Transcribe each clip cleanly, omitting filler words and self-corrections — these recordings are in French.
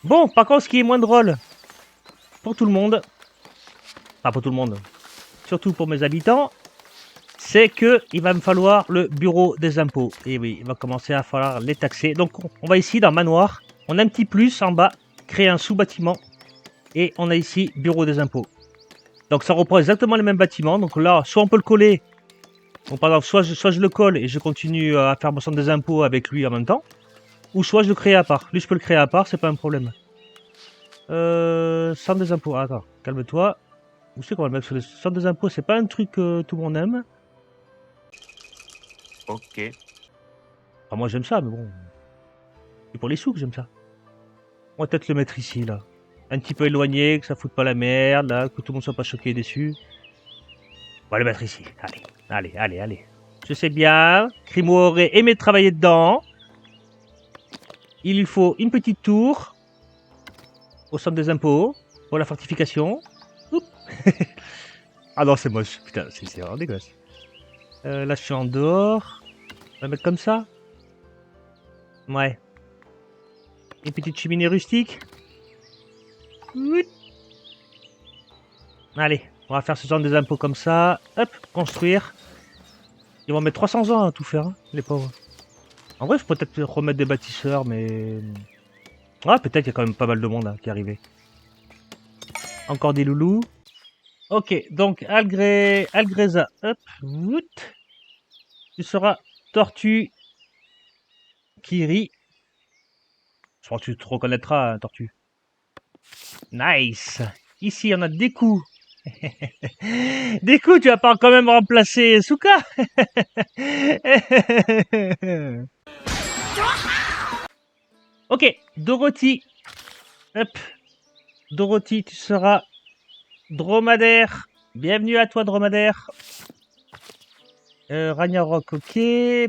Bon, par contre, ce qui est moins drôle pour tout le monde, enfin pour tout le monde, surtout pour mes habitants, c'est que il va me falloir le bureau des impôts. Et oui, il va commencer à falloir les taxer. Donc on va ici dans manoir, on a un petit plus en bas, créer un sous-bâtiment, et on a ici bureau des impôts. Donc ça reprend exactement les mêmes bâtiments. Donc là, soit on peut le coller, donc par exemple, soit je le colle et je continue à faire mon centre des impôts avec lui en même temps, ou soit je le crée à part. Lui, je peux le créer à part, c'est pas un problème. Centre des impôts, attends, calme-toi. Où c'est qu'on va le mettre sur le centre des impôts? C'est pas un truc que tout le monde aime. Ok. Enfin, moi j'aime ça, mais bon. C'est pour les sous que j'aime ça. On va peut-être le mettre ici, là. Un petit peu éloigné, que ça foute pas la merde, là, que tout le monde soit pas choqué et déçu. On va le mettre ici. Allez, allez, allez, allez. Je sais bien, Crimo aurait aimé travailler dedans. Il lui faut une petite tour au centre des impôts pour la fortification. Oups. Ah non, c'est moche. Putain, c'est vraiment dégueulasse. Là, je suis en dehors. On va mettre comme ça. Ouais. Une petite cheminée rustique. Oui. Allez, on va faire ce genre des impôts comme ça. Hop, construire. Ils vont mettre 300 ans à tout faire, hein, les pauvres. En vrai, je pourrais peut-être remettre des bâtisseurs, mais... Ouais, peut-être qu'il y a quand même pas mal de monde là, qui est arrivé. Encore des loulous. Ok, donc Algreza, hop, wout. Tu seras Tortue Kiri. Je pense que tu te reconnaîtras, hein, Tortue. Nice. Ici, on a des coups. Des coups, tu vas pas quand même remplacer Souka. Ok, Dorothy. Hop. Dorothy, tu seras dromadaire. Bienvenue à toi, dromadaire. Ragnarok, ok.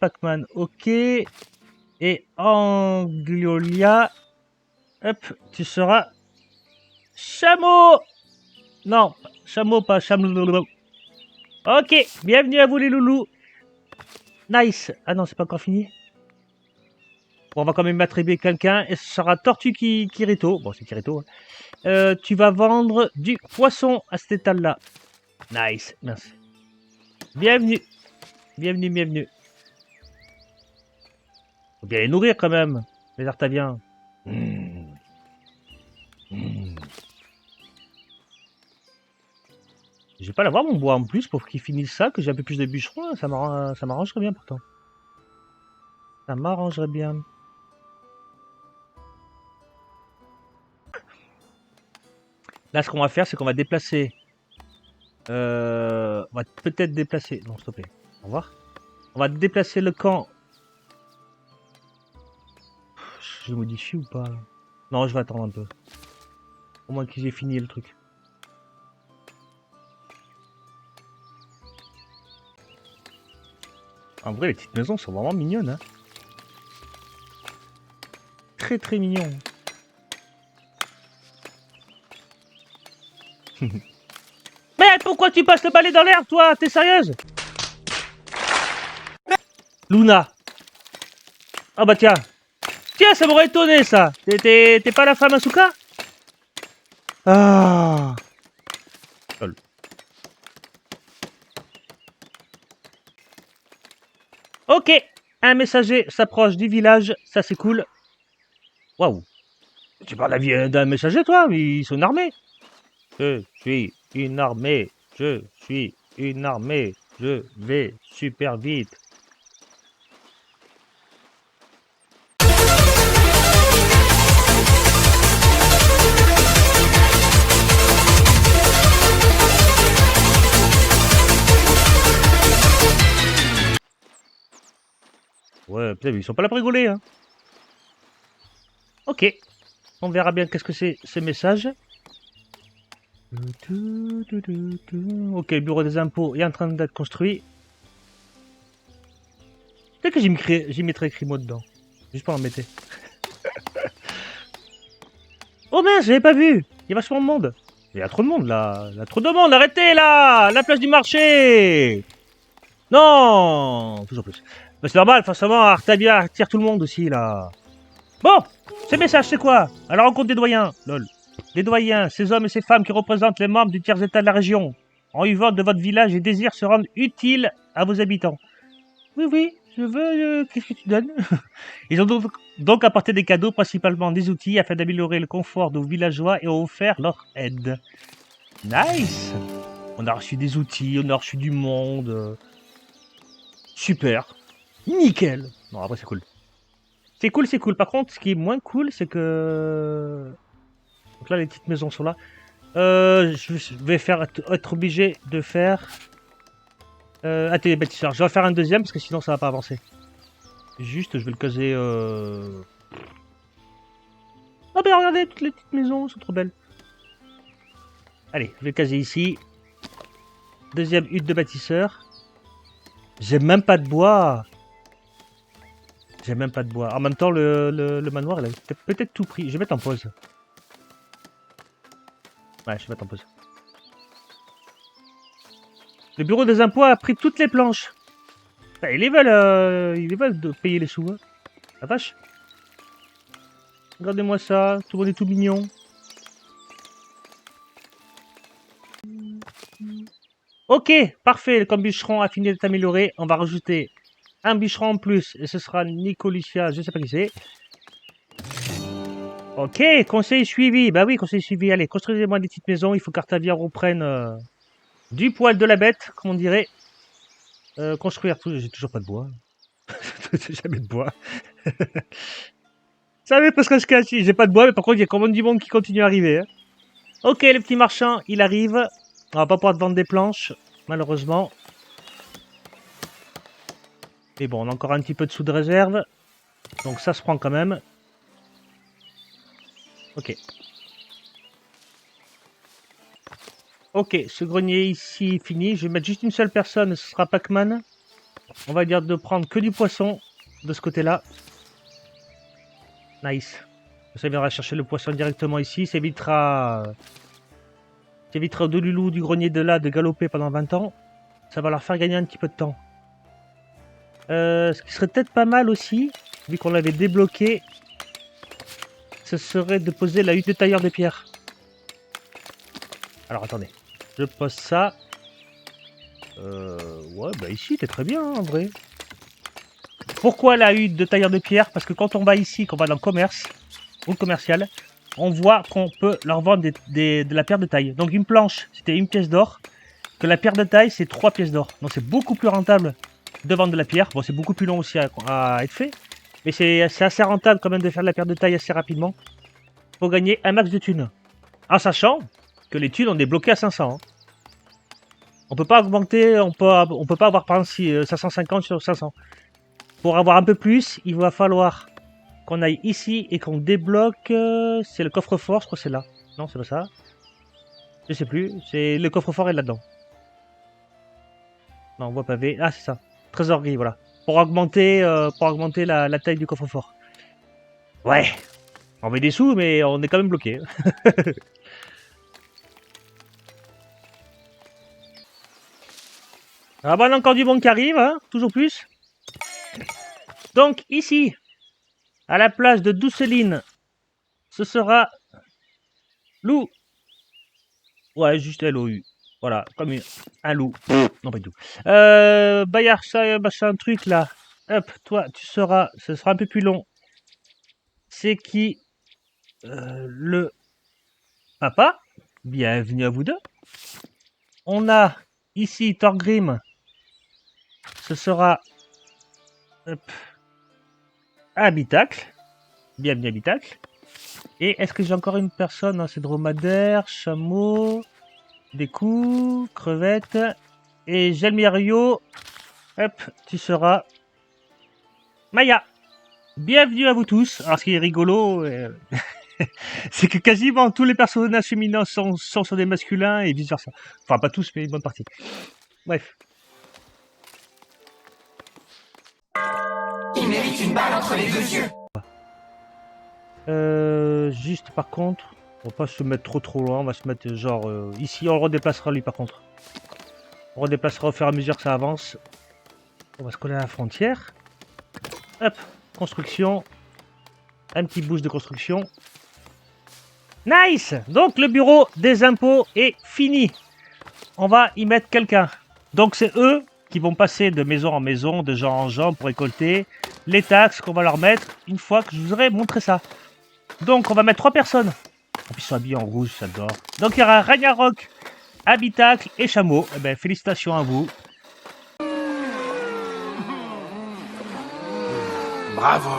Pac-Man, ok. Et Angliolia. Hop, tu seras chameau. Non, chameau, pas chameau. Ok, bienvenue à vous les loulous. Nice. Ah non, c'est pas encore fini. Bon, on va quand même attribuer quelqu'un et ce sera Tortue Kirito. Bon, c'est Kirito. Hein. Tu vas vendre du poisson à cet étal-là. Nice, merci. Bienvenue. Bienvenue, bienvenue. Faut bien les nourrir quand même, les Artaviens. Mmh. Mmh. Je vais pas l'avoir mon bois en plus pour qu'il finisse ça, que j'ai un peu plus de bûcherons. Ça m'arrangerait bien pourtant. Ça m'arrangerait bien. Là, ce qu'on va faire, c'est qu'on va déplacer. On va peut-être déplacer. Non, s'il te plaît. Au revoir. On va déplacer le camp. Je modifie ou pas? Non, je vais attendre un peu. Au moins que j'ai fini le truc. En vrai, les petites maisons sont vraiment mignonnes. Hein. Très très mignon. Mais pourquoi tu passes le balai dans l'air, toi? T'es sérieuse? Luna. Ah bah tiens. Tiens, ça m'aurait étonné ça. T'es pas la femme Asuka? Ah. Lol. Ok. Un messager s'approche du village. Ça c'est cool. Waouh. Tu parles d'un messager toi? Ils sont une armée. Je suis une armée. Je suis une armée. Je vais super vite. Ouais, putain, mais ils sont pas là pour rigoler, hein. Ok. On verra bien qu'est-ce que c'est ce message. Ok, le bureau des impôts est en train d'être construit. Peut-être que j'y mettrai Crimo dedans. Juste pour l'embêter. Oh mince, j'avais pas vu. Il y a vachement de monde. Il y a trop de monde là. Il y a trop de monde. Arrêtez là. La place du marché. Non. Toujours plus. Mais c'est normal, forcément, Artavia attire tout le monde aussi là. Bon, ces messages, c'est quoi? À la rencontre des doyens. Lol. Les doyens, ces hommes et ces femmes qui représentent les membres du tiers-état de la région, ont eu vent de votre village et désirent se rendre utiles à vos habitants. Oui, oui, je veux... Qu'est-ce que tu donnes? Ils ont donc apporté des cadeaux, principalement des outils, afin d'améliorer le confort de vos villageois et ont offert leur aide. Nice! On a reçu des outils, on a reçu du monde. Super. Nickel. Non, après, c'est cool. C'est cool, c'est cool. Par contre, ce qui est moins cool, c'est que... Donc là, les petites maisons sont là. Je vais être obligé de faire... atelier bâtisseur. Je vais en faire un deuxième, parce que sinon, ça va pas avancer. Juste, je vais le caser... Ah ben regardez, toutes les petites maisons sont trop belles. Allez, je vais le caser ici. Deuxième hutte de bâtisseur. J'ai même pas de bois. J'ai même pas de bois. En même temps, le manoir, il a peut-être tout pris. Je vais mettre en pause. Ouais, je vais mettre en pause. Le bureau des impôts a pris toutes les planches. Putain, ils veulent de payer les sous. Hein. La vache. Regardez-moi ça. Tout le monde est tout mignon. Ok, parfait. Comme bûcheron a fini d'être amélioré, on va rajouter un bûcheron en plus. Et ce sera Nicolicia, je sais pas qui c'est. Ok, conseil suivi. Bah oui, conseil suivi. Allez, construisez-moi des petites maisons. Il faut qu'Artavia reprenne du poil de la bête, comme on dirait. Construire tout. J'ai toujours pas de bois. J'ai jamais de bois. Ça va parce que je cache. J'ai pas de bois, mais par contre, il y a quand même du monde qui continue à arriver. Hein. Ok, le petit marchand, il arrive. On va pas pouvoir te vendre des planches, malheureusement. Mais bon, on a encore un petit peu de sous de réserve. Donc ça se prend quand même. Ok. Ok, ce grenier ici est fini. Je vais mettre juste une seule personne, ce sera Pac-Man. On va dire de prendre que du poisson de ce côté-là. Nice. Ça viendra chercher le poisson directement ici. Ça évitera aux deux loulous du grenier de là de galoper pendant 20 ans. Ça va leur faire gagner un petit peu de temps. Ce qui serait peut-être pas mal aussi, vu qu'on l'avait débloqué, ce serait de poser la hutte de tailleur de pierre. Alors attendez, je pose ça. Ouais, bah ici, t'es très bien hein, en vrai. Pourquoi la hutte de tailleur de pierre? Parce que quand on va ici, qu'on va dans le commerce, ou le commercial, on voit qu'on peut leur vendre de la pierre de taille. Donc une planche, c'était une pièce d'or, que la pierre de taille, c'est 3 pièces d'or. Donc c'est beaucoup plus rentable de vendre de la pierre. Bon, c'est beaucoup plus long aussi à être fait, mais c'est assez rentable quand même de faire de la pierre de taille assez rapidement pour gagner un max de thunes. En sachant que les thunes, on est bloqué à 500. Hein. On peut pas augmenter, on peut pas avoir par exemple 550 sur 500. Pour avoir un peu plus, il va falloir qu'on aille ici et qu'on débloque. C'est le coffre-fort, je crois que c'est là. Non, c'est pas ça. Je sais plus. C'est le coffre-fort est là-dedans. Non, voie pavé. Ah, c'est ça. Trésorerie, voilà. Pour augmenter la taille du coffre-fort. Ouais. On met des sous, mais on est quand même bloqué. Ah bah, on a encore du monde qui arrive, hein. Toujours plus. Donc, ici, à la place de Douceline, ce sera Lou. Ouais, juste L-O-U. Voilà, comme un loup. Non, pas du tout. Bayard, ça, machin, truc là. Hop, toi, ce sera un peu plus long. C'est qui le papa. Bienvenue à vous deux. On a ici Thorgrim. Ce sera hop, Habitacle. Bienvenue Habitacle. Et est-ce que j'ai encore une personne? Non, c'est dromadaire, chameau, des coups, crevettes. Et Gelmiario. Hop, tu seras Maya. Bienvenue à vous tous. Alors, ce qui est rigolo, c'est que quasiment tous les personnages féminins sont sur des masculins et vice versa. Enfin, pas tous, mais une bonne partie. Bref. Il mérite une balle entre les deux yeux. Juste par contre, on va pas se mettre trop loin. On va se mettre genre ici. On le redéplacera lui par contre. On redéplacera au fur et à mesure que ça avance. On va se coller à la frontière. Hop, construction. Un petit boost de construction. Nice! Donc le bureau des impôts est fini. On va y mettre quelqu'un. Donc c'est eux qui vont passer de maison en maison, de gens en gens pour récolter les taxes qu'on va leur mettre une fois que je vous aurai montré ça. Donc on va mettre 3 personnes. En plus ils sont habillés en rouge, j'adore. Donc il y aura Ragnarok, Habitacle et Chameau. Eh ben, félicitations à vous. Bravo.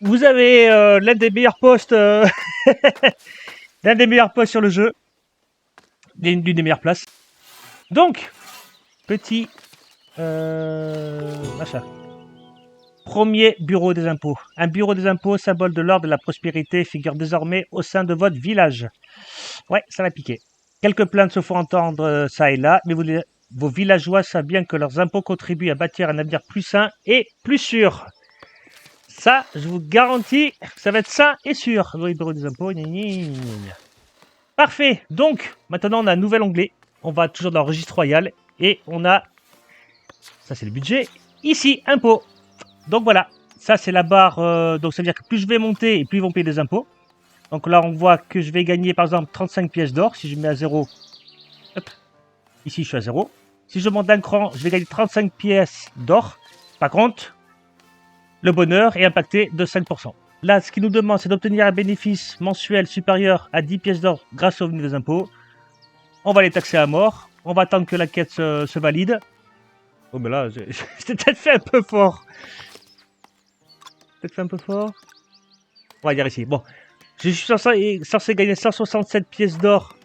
Vous avez l'un des meilleurs postes, l'un des meilleurs postes sur le jeu, l'une des meilleures places. Donc, petit machin. Premier bureau des impôts. Un bureau des impôts, symbole de l'ordre et de la prospérité, figure désormais au sein de votre village. Ouais, ça va piquer. Quelques plaintes se font entendre ça et là, mais vos villageois savent bien que leurs impôts contribuent à bâtir un avenir plus sain et plus sûr. Ça, je vous garantis, ça va être sain et sûr. Le bureau des impôts. Gna, gna, gna. Parfait. Donc, maintenant, on a un nouvel onglet. On va toujours dans le registre royal. Et on a... Ça, c'est le budget. Ici, impôts. Donc, voilà. Ça, c'est la barre... donc, ça veut dire que plus je vais monter et plus ils vont payer des impôts. Donc là, on voit que je vais gagner, par exemple, 35 pièces d'or. Si je mets à 0... Hop. Ici, je suis à 0. Si je monte d'un cran, je vais gagner 35 pièces d'or. Par contre... Le bonheur est impacté de 5%. Là, ce qu'il nous demande, c'est d'obtenir un bénéfice mensuel supérieur à 10 pièces d'or grâce au revenu des impôts. On va les taxer à mort. On va attendre que la quête se valide. Oh, mais là, j'ai peut-être fait un peu fort. Peut-être fait un peu fort. On va dire ici. Bon, je suis censé gagner 167 pièces d'or,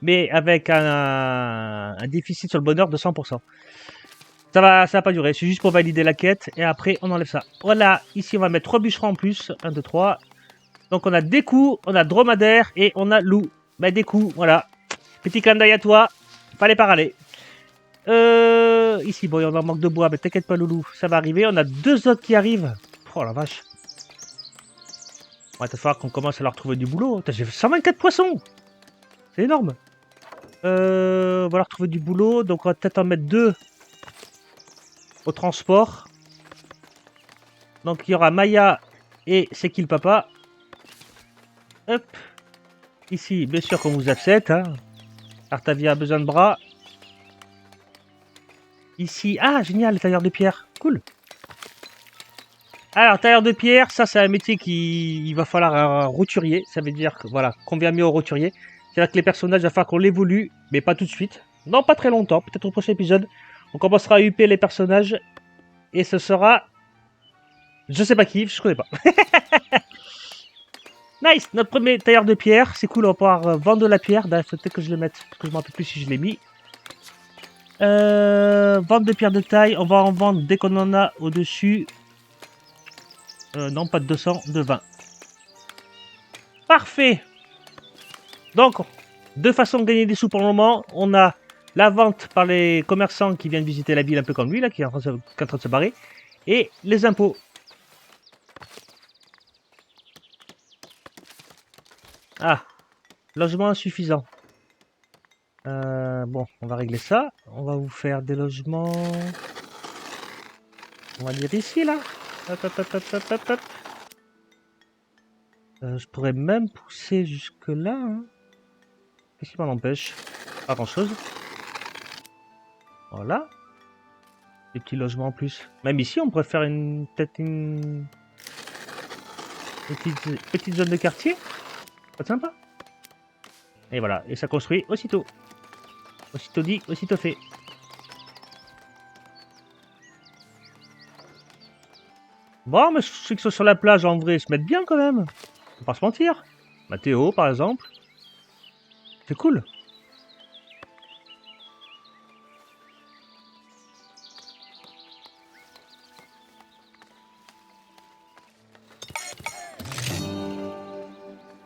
mais avec un déficit sur le bonheur de 100%. Ça va pas durer, c'est juste pour valider la quête et après on enlève ça. Voilà, ici on va mettre 3 bûcherons en plus. 1, 2, 3. Donc on a des coups, on a dromadaire et on a loup. Bah des coups, voilà. Petit clin d'œil à toi, fallait pas râler. Ici, bon, on en manque de bois, mais t'inquiète pas loulou, ça va arriver. On a 2 autres qui arrivent. Oh la vache. Ouais, il va falloir qu'on commence à leur trouver du boulot. J'ai 124 poissons. C'est énorme. On va leur trouver du boulot, donc on va peut-être en mettre 2. Au transport. Donc il y aura Maya et c'est qui le papa. Hop. Ici, bien sûr qu'on vous accepte. Hein. Artavia a besoin de bras. Ici, ah génial, le tailleur de pierre. Cool. Alors, tailleur de pierre, ça c'est un métier qui il va falloir un roturier. Ça veut dire que voilà, qu'on vient mieux au roturier. C'est-à-dire que les personnages, il va falloir qu'on l'évolue, mais pas tout de suite. Non, pas très longtemps, peut-être au prochain épisode. On commencera à UP les personnages. Et ce sera... Je sais pas qui, je connais pas. Nice, notre premier tailleur de pierre. C'est cool, on va pouvoir vendre de la pierre. Il faut peut-être que je le mette, parce que je ne me rappelle plus si je l'ai mis. Vente de pierre de taille. On va en vendre dès qu'on en a au-dessus. Non, pas de 200, de 20. Parfait. Donc, 2 façons de gagner des sous pour le moment. On a... la vente par les commerçants qui viennent visiter la ville un peu comme lui, là, qui est en train de se barrer. Et les impôts. Ah, logement insuffisant. Bon, on va régler ça. On va vous faire des logements... On va dire ici, là. Hop, hop, hop, hop, hop, hop, hop. Je pourrais même pousser jusque là. Hein. Qu'est-ce qui m'en empêche? Pas grand-chose. Voilà. Des petits logements en plus. Même ici, on pourrait faire peut-être une petite zone de quartier. Pas sympa. Et voilà. Et ça construit aussitôt. Aussitôt dit, aussitôt fait. Bon, mais je sais que sur la plage, en vrai, ils se mettent bien quand même. Faut pas se mentir. Mathéo, par exemple. C'est cool.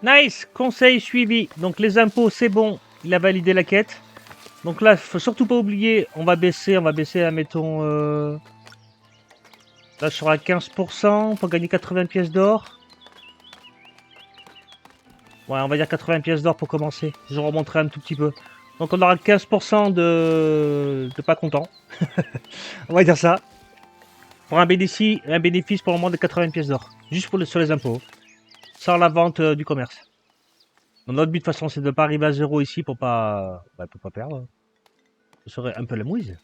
Nice, conseil suivi. Donc les impôts, c'est bon. Il a validé la quête. Donc là, faut surtout pas oublier, on va baisser, admettons... Là, je serai à 15% pour gagner 80 pièces d'or. Ouais, on va dire 80 pièces d'or pour commencer. Je remonterai un tout petit peu. Donc on aura 15% de pas content. On va dire ça. Pour un bénéfice pour le moment de 80 pièces d'or. Juste sur les impôts. sans la vente du commerce. Donc, notre but de toute façon c'est de pas arriver à 0 ici pour pas perdre. Ce serait un peu la mouise.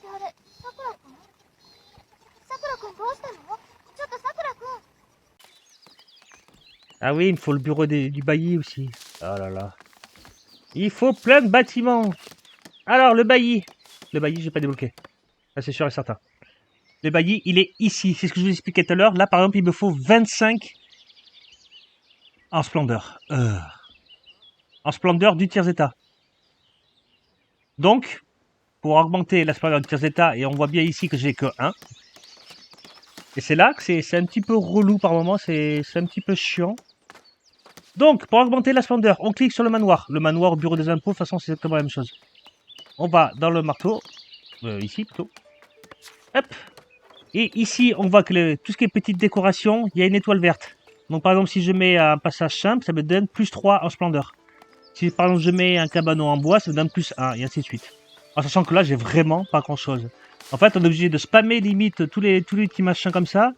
ってあれさくらくんさくらくんどうしたのちょっとさくらくん Ah oui, il me faut le bureau du bailli aussi. Oh là là. Il faut plein de bâtiments. Alors, le bailli. Le bailli, je vais pas débloquer. Ça, c'est sûr et certain. Le bailli, il est ici. C'est ce que je vous expliquais tout à l'heure. Là, par exemple, il me faut 25 en splendeur. En splendeur du tiers état. Donc, pour augmenter la splendeur du tiers état, et on voit bien ici que j'ai que 1. Et c'est là que c'est un petit peu relou par moment. C'est un petit peu chiant. Donc, pour augmenter la splendeur, on clique sur le manoir. Le manoir au bureau des impôts, de toute façon, c'est exactement la même chose. On va dans le marteau. Ici, plutôt. Hop. Et ici, on voit que tout ce qui est petite décoration, il y a une étoile verte. Donc, par exemple, si je mets un passage simple, ça me donne plus 3 en splendeur. Si, par exemple, je mets un cabanon en bois, ça me donne plus 1, et ainsi de suite. En sachant que là, j'ai vraiment pas grand-chose. En fait, on est obligé de spammer, limite, tous les petits machins comme ça,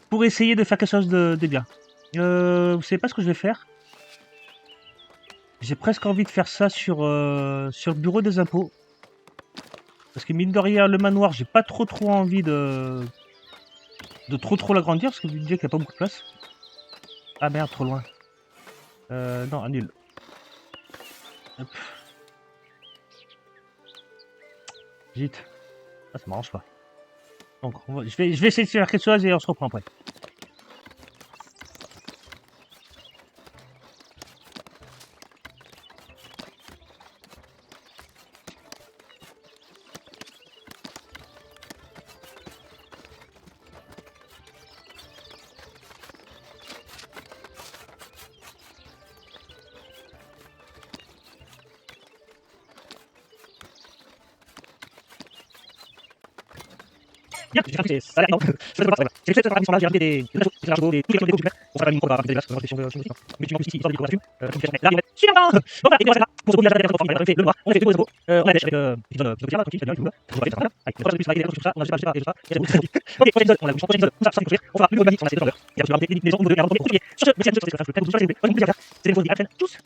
pour essayer de faire quelque chose de bien. Vous savez pas ce que je vais faire? J'ai presque envie de faire ça sur le bureau des impôts. Parce que mine de rien, le manoir, j'ai pas trop envie de trop l'agrandir, parce que vous me dites qu'il n'y a pas beaucoup de place. Ah merde, trop loin. Non, annule. Hop. Vite. Ah, ça m'arrange pas. Donc, je vais essayer de faire quelque chose et on se reprend après. Bien, j'ai fait ça là, non. Je vais pas ça. J'ai fait ça sur la j'ai rajouté des chevaux, des tous les décos pour faire la micro des glaces, mais tu m'en ici, dans les décorations, là, super bien. Donc voilà, et voilà, pour se bouger la on a fait le noir, on a fait tous les impôts, on a des avec qui donne tranquille, très bien, tout là. On va faire ça avec le plus avec des ça, on a pas et ça, et ça. OK, prochaine zone, on a une prochaine zone, ça construire, on va le bailli, on a ces deux. Et on va ramener les maisons de 2 et on va construire. Sur ce, merci à tous, c'est le plein de tout ça, c'est les choses qui apprennent tous.